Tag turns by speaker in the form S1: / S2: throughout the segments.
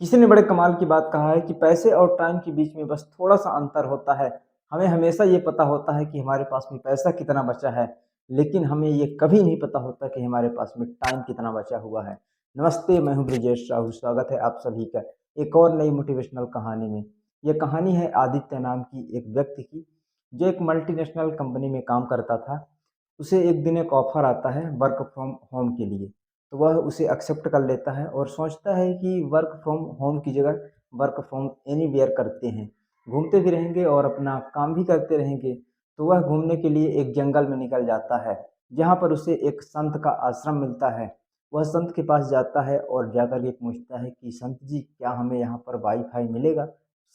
S1: किसी ने बड़े कमाल की बात कहा है कि पैसे और टाइम के बीच में बस थोड़ा-सा अंतर होता है। हमें हमेशा ये पता होता है कि हमारे पास में पैसा कितना बचा है, लेकिन हमें ये कभी नहीं पता होता कि हमारे पास में टाइम कितना बचा हुआ है। नमस्ते, मैं हूँ ब्रिजेश राहुल, स्वागत है आप सभी का एक और नई मोटिवेशनल कहानी में। ये कहानी है आदित्य नाम की एक व्यक्ति की, जो एक मल्टीनेशनल कंपनी में काम करता था। उसे एक दिन एक ऑफ़र आता है वर्क फ्रॉम होम के लिए। तो वह उसे एक्सेप्ट कर लेता है और सोचता है कि वर्क फ्रॉम होम की जगह वर्क फ्रॉम एनीवेयर करते हैं। घूमते भी रहेंगे और अपना काम भी करते रहेंगे। तो वह घूमने के लिए एक जंगल में निकल जाता है, जहाँ पर उसे एक संत का आश्रम मिलता है। वह संत के पास जाता है और जाकर के पूछता है कि संत जी, क्या हमें यहाँ पर वाईफ़ाई मिलेगा?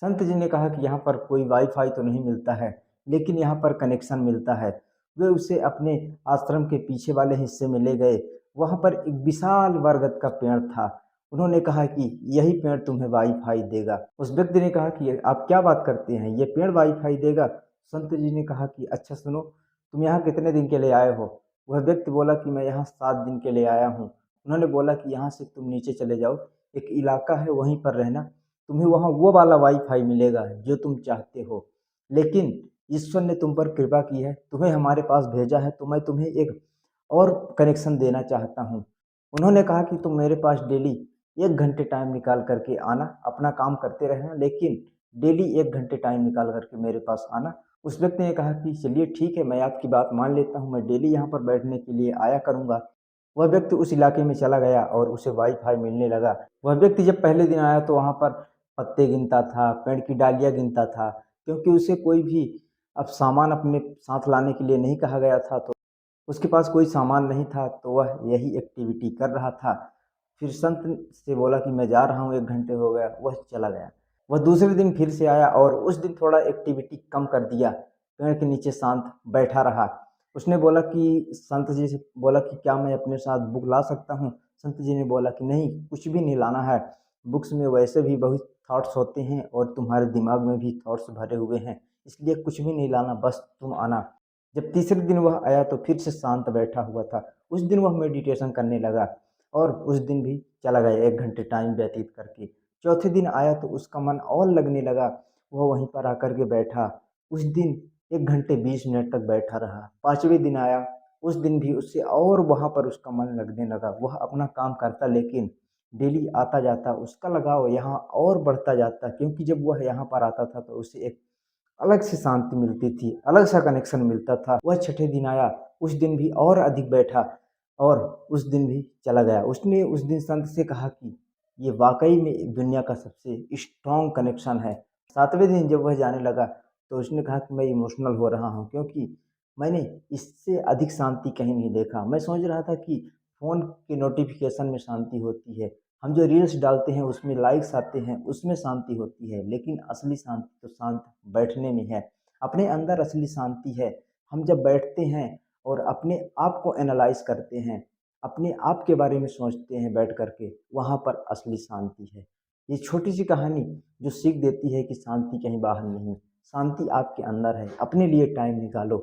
S1: संत जी ने कहा कि यहाँ पर कोई वाईफ़ाई तो नहीं मिलता है, लेकिन यहाँ पर कनेक्शन मिलता है। वे उसे अपने आश्रम के पीछे वाले हिस्से में ले गए। वहाँ पर एक विशाल बरगद का पेड़ था। उन्होंने कहा कि यही पेड़ तुम्हें वाईफ़ाई देगा। उस व्यक्ति ने कहा कि आप क्या बात करते हैं? ये पेड़ वाईफ़ाई देगा? संत जी ने कहा कि अच्छा सुनो, तुम यहाँ कितने दिन के लिए आए हो? वह व्यक्ति बोला कि मैं यहाँ 7 दिन के लिए आया हूँ। उन्होंने बोला कि यहाँ से तुम नीचे चले जाओ, एक इलाका है वहीं पर रहना, तुम्हें वहाँ वो वाला वाईफ़ाई मिलेगा जो तुम चाहते हो। लेकिन ईश्वर ने तुम पर कृपा की है, तुम्हें हमारे पास भेजा है, तो मैं तुम्हें एक और कनेक्शन देना चाहता हूँ। उन्होंने कहा कि तुम मेरे पास डेली 1 घंटे टाइम निकाल कर के आना, अपना काम करते रहना, लेकिन डेली 1 घंटे टाइम निकाल कर के मेरे पास आना। उस व्यक्ति ने कहा कि चलिए ठीक है, मैं आपकी बात मान लेता हूँ, मैं डेली यहाँ पर बैठने के लिए आया करूँगा। वह व्यक्ति उस इलाके में चला गया और उसे वाईफ़ाई मिलने लगा। वह व्यक्ति जब पहले दिन आया तो वहाँ पर पत्ते गिनता था, पेड़ की डालियाँ गिनता था, क्योंकि उसे कोई भी अब सामान अपने साथ लाने के लिए नहीं कहा गया था, तो उसके पास कोई सामान नहीं था, तो वह यही एक्टिविटी कर रहा था। फिर संत से बोला कि मैं जा रहा हूँ, 1 घंटे हो गया, वह चला गया। वह दूसरे दिन फिर से आया और उस दिन थोड़ा एक्टिविटी कम कर दिया, पेड़ के नीचे शांत बैठा रहा। उसने बोला कि संत जी से बोला कि क्या मैं अपने साथ बुक ला सकता हूँ? संत जी ने बोला कि नहीं, कुछ भी नहीं लाना है। बुक्स में वैसे भी बहुत थॉट्स होते हैं और तुम्हारे दिमाग में भी थॉट्स भरे हुए हैं, इसलिए कुछ भी नहीं लाना, बस तुम आना। जब तीसरे दिन वह आया तो फिर से शांत बैठा हुआ था। उस दिन वह मेडिटेशन करने लगा और उस दिन भी चला गया 1 घंटे टाइम व्यतीत करके। चौथे दिन आया तो उसका मन और लगने लगा, वह वहीं पर आकर के बैठा। उस दिन 1 घंटे 20 मिनट तक बैठा रहा। 5वें दिन आया, उस दिन भी उससे और वहाँ पर उसका मन लगने लगा। वह अपना काम करता, लेकिन डेली आता-जाता उसका लगाव यहाँ और बढ़ता जाता, क्योंकि जब वह यहाँ पर आता था तो उसे एक अलग से शांति मिलती थी, अलग सा कनेक्शन मिलता था। वह छठे दिन आया, उस दिन भी और अधिक बैठा और उस दिन भी चला गया। उसने उस दिन संत से कहा कि ये वाक़ई में दुनिया का सबसे स्ट्रॉन्ग कनेक्शन है। 7वें दिन जब वह जाने लगा तो उसने कहा कि मैं इमोशनल हो रहा हूँ, क्योंकि मैंने इससे अधिक शांति कहीं नहीं देखा। मैं सोच रहा था कि फ़ोन के नोटिफ़िकेशन में शांति होती है, हम जो रील्स डालते हैं उसमें लाइक्स आते हैं, उसमें शांति होती है, लेकिन असली शांति तो शांत बैठने में है। अपने अंदर असली शांति है। हम जब बैठते हैं और अपने आप को एनालाइज़ करते हैं, अपने आप के बारे में सोचते हैं बैठ कर के, वहाँ पर असली शांति है। ये छोटी-सी कहानी जो सीख देती है कि शांति कहीं बाहर नहीं, शांति आपके अंदर है। अपने लिए टाइम निकालो।